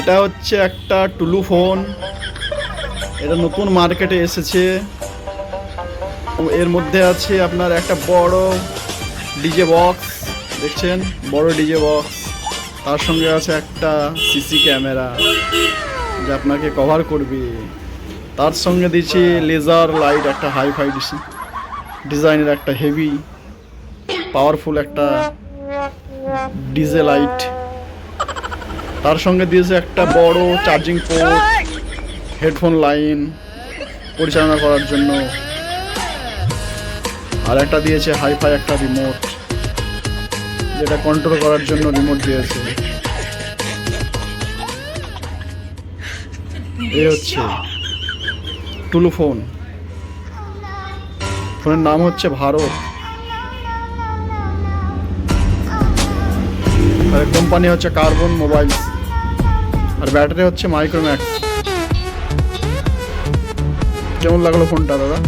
এটা হচ্ছে একটা টুলু ফোন। এটা নতুন মার্কেটে এসেছে। এর মধ্যে আছে আপনার একটা বড় ডিজে বক্স, দেখছেন, বড় ডিজে বক্স। তার সঙ্গে আছে একটা সিসি ক্যামেরা যা আপনাকে কভার করবে। তার সঙ্গে দিচ্ছি লেজার লাইট, একটা হাইফাই ডিজাইনের একটা হেভি পাওয়ারফুল একটা ডিজে লাইট। তার সঙ্গে দিয়েছে একটা বড় চার্জিং পোর্ট, হেডফোন লাইন পরিচালনা করার জন্য। আর একটা দিয়েছে হাইফাই একটা রিমোট, যেটা কন্ট্রোল করার জন্য রিমোট দিয়েছে। এই হচ্ছে টুলু ফোন। ফোনের নাম হচ্ছে ভারত। আর কোম্পানি হচ্ছে কার্বন মোবাইলস। আর ব্যাটারি হচ্ছে মাইক্রোম্যাক্স। কেমন লাগলো ফোনটা দাদা?